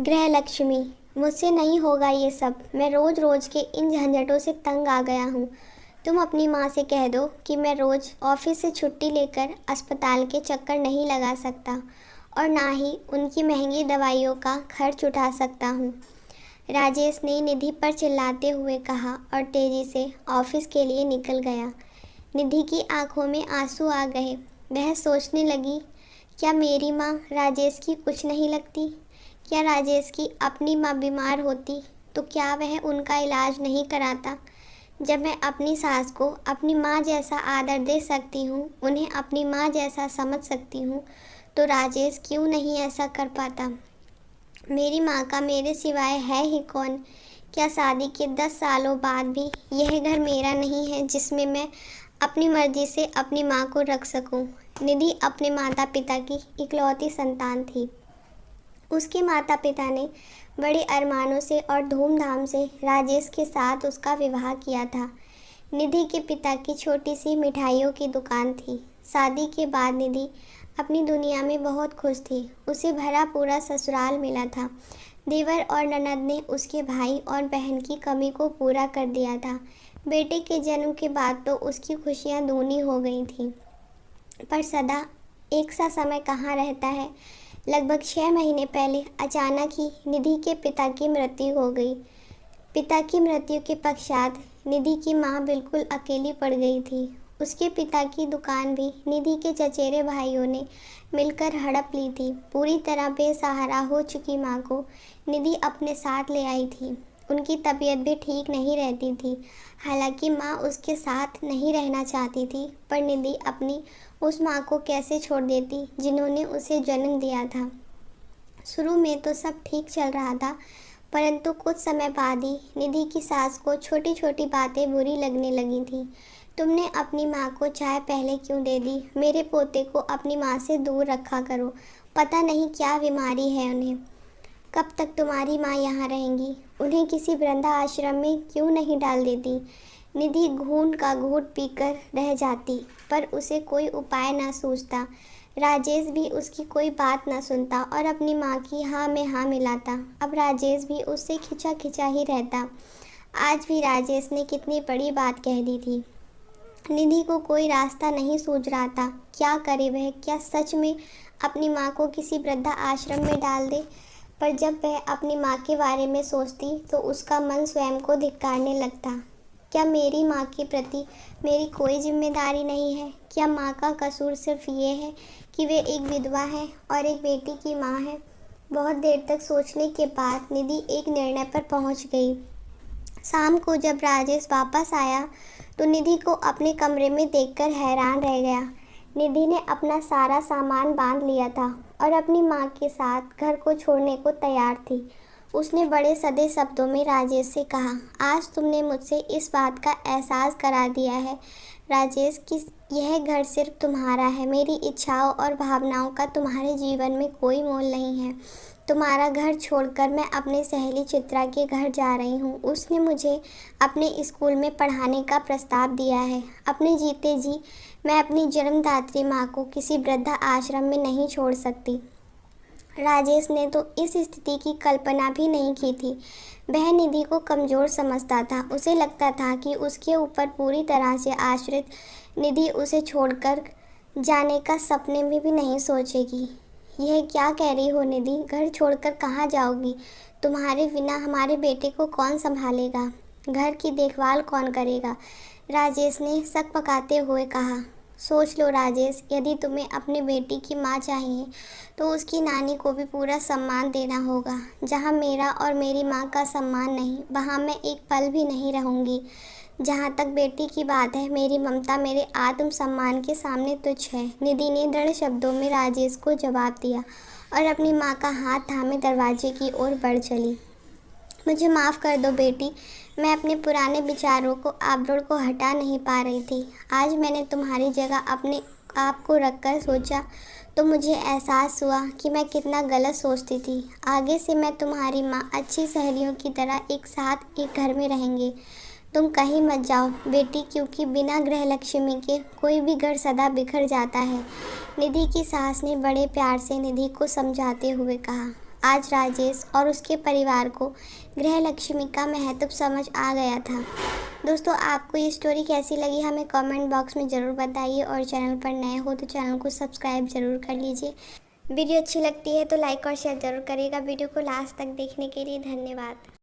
गृह लक्ष्मी, मुझसे नहीं होगा ये सब। मैं रोज़ रोज़ के इन झंझटों से तंग आ गया हूँ। तुम अपनी माँ से कह दो कि मैं रोज़ ऑफिस से छुट्टी लेकर अस्पताल के चक्कर नहीं लगा सकता और ना ही उनकी महंगी दवाइयों का खर्च उठा सकता हूँ। राजेश ने निधि पर चिल्लाते हुए कहा और तेज़ी से ऑफिस के लिए निकल गया। निधि की आंखों में आंसू आ गए। वह सोचने लगी, क्या मेरी माँ राजेश की कुछ नहीं लगती? क्या राजेश की अपनी माँ बीमार होती तो क्या वह उनका इलाज नहीं कराता? जब मैं अपनी सास को अपनी माँ जैसा आदर दे सकती हूँ, उन्हें अपनी माँ जैसा समझ सकती हूँ, तो राजेश क्यों नहीं ऐसा कर पाता? मेरी माँ का मेरे सिवाय है ही कौन? क्या शादी के 10 सालों बाद भी यह घर मेरा नहीं है जिसमें मैं अपनी मर्जी से अपनी माँ को रख सकूं? निधि अपने माता पिता की इकलौती संतान थी। उसके माता पिता ने बड़े अरमानों से और धूमधाम से राजेश के साथ उसका विवाह किया था। निधि के पिता की छोटी सी मिठाइयों की दुकान थी। शादी के बाद निधि अपनी दुनिया में बहुत खुश थी। उसे भरा पूरा ससुराल मिला था। देवर और ननद ने उसके भाई और बहन की कमी को पूरा कर दिया था। बेटे के जन्म के बाद तो उसकी खुशियां दूनी हो गई थीं। पर सदा एक सा समय कहाँ रहता है। लगभग 6 महीने पहले अचानक ही निधि के पिता की मृत्यु हो गई। पिता की मृत्यु के पश्चात निधि की माँ बिल्कुल अकेली पड़ गई थी। उसके पिता की दुकान भी निधि के चचेरे भाइयों ने मिलकर हड़प ली थी। पूरी तरह बेसहारा हो चुकी माँ को निधि अपने साथ ले आई थी। उनकी तबीयत भी ठीक नहीं रहती थी। हालांकि माँ उसके साथ नहीं रहना चाहती थी, पर निधि अपनी उस माँ को कैसे छोड़ देती जिन्होंने उसे जन्म दिया था। शुरू में तो सब ठीक चल रहा था, परंतु कुछ समय बाद ही निधि की सास को छोटी छोटी बातें बुरी लगने लगी थी। तुमने अपनी माँ को चाय पहले क्यों दे दी? मेरे पोते को अपनी माँ से दूर रखा करो। पता नहीं क्या बीमारी है उन्हें। कब तक तुम्हारी माँ यहाँ रहेंगी? उन्हें किसी वृद्धा आश्रम में क्यों नहीं डाल देती? निधि घूंट का घूंट पीकर रह जाती, पर उसे कोई उपाय न सूझता। राजेश भी उसकी कोई बात न सुनता और अपनी माँ की हाँ में हाँ मिलाता। अब राजेश भी उससे खिंचा खिंचा ही रहता। आज भी राजेश ने कितनी बड़ी बात कह दी थी। निधि को कोई रास्ता नहीं सूझ रहा था। क्या करे वह? क्या सच में अपनी माँ को किसी वृद्धा आश्रम में डाल दे? पर जब वह अपनी माँ के बारे में सोचती तो उसका मन स्वयं को धिक्कारने लगता। क्या मेरी माँ के प्रति मेरी कोई जिम्मेदारी नहीं है? क्या माँ का कसूर सिर्फ ये है कि वे एक विधवा है और एक बेटी की माँ है? बहुत देर तक सोचने के बाद निधि एक निर्णय पर पहुँच गई। शाम को जब राजेश वापस आया तो निधि को अपने कमरे में देखकर हैरान रह गया। निधि ने अपना सारा सामान बांध लिया था और अपनी माँ के साथ घर को छोड़ने को तैयार थी। उसने बड़े सधे शब्दों में राजेश से कहा, आज तुमने मुझसे इस बात का एहसास करा दिया है राजेश कि यह घर सिर्फ तुम्हारा है। मेरी इच्छाओं और भावनाओं का तुम्हारे जीवन में कोई मोल नहीं है। तुम्हारा घर छोड़कर मैं अपनी सहेली चित्रा के घर जा रही हूँ। उसने मुझे अपने स्कूल में पढ़ाने का प्रस्ताव दिया है। अपने जीते जी मैं अपनी जन्मदात्री माँ को किसी वृद्धा आश्रम में नहीं छोड़ सकती। राजेश ने तो इस स्थिति की कल्पना भी नहीं की थी। वह निधि को कमज़ोर समझता था। उसे लगता था कि उसके ऊपर पूरी तरह से आश्रित निधि उसे छोड़कर जाने का सपने में भी नहीं सोचेगी। यह क्या कह रही हो निधि? घर छोड़कर कहाँ जाओगी? तुम्हारे बिना हमारे बेटे को कौन संभालेगा? घर की देखभाल कौन करेगा? राजेश ने शक पकाते हुए कहा। सोच लो राजेश, यदि तुम्हें अपनी बेटी की माँ चाहिए तो उसकी नानी को भी पूरा सम्मान देना होगा। जहाँ मेरा और मेरी माँ का सम्मान नहीं, वहाँ मैं एक पल भी नहीं रहूँगी। जहाँ तक बेटी की बात है, मेरी ममता मेरे आत्मसम्मान के सामने तुच्छ है। निधि ने दृढ़ शब्दों में राजेश को जवाब दिया और अपनी माँ का हाथ थामे दरवाजे की ओर बढ़ चली। मुझे माफ़ कर दो बेटी, मैं अपने पुराने विचारों को आवरण को हटा नहीं पा रही थी। आज मैंने तुम्हारी जगह अपने आप को रखकर सोचा तो मुझे एहसास हुआ कि मैं कितना गलत सोचती थी। आगे से मैं तुम्हारी माँ अच्छी सहेलियों की तरह एक साथ एक घर में रहेंगे। तुम कहीं मत जाओ बेटी, क्योंकि बिना गृह लक्ष्मी के कोई भी घर सदा बिखर जाता है। निधि की सास ने बड़े प्यार से निधि को समझाते हुए कहा। आज राजेश और उसके परिवार को गृह लक्ष्मी का महत्व समझ आ गया था। दोस्तों, आपको ये स्टोरी कैसी लगी हमें कमेंट बॉक्स में ज़रूर बताइए, और चैनल पर नए हो तो चैनल को सब्सक्राइब ज़रूर कर लीजिए। वीडियो अच्छी लगती है तो लाइक और शेयर ज़रूर करिएगा। वीडियो को लास्ट तक देखने के लिए धन्यवाद।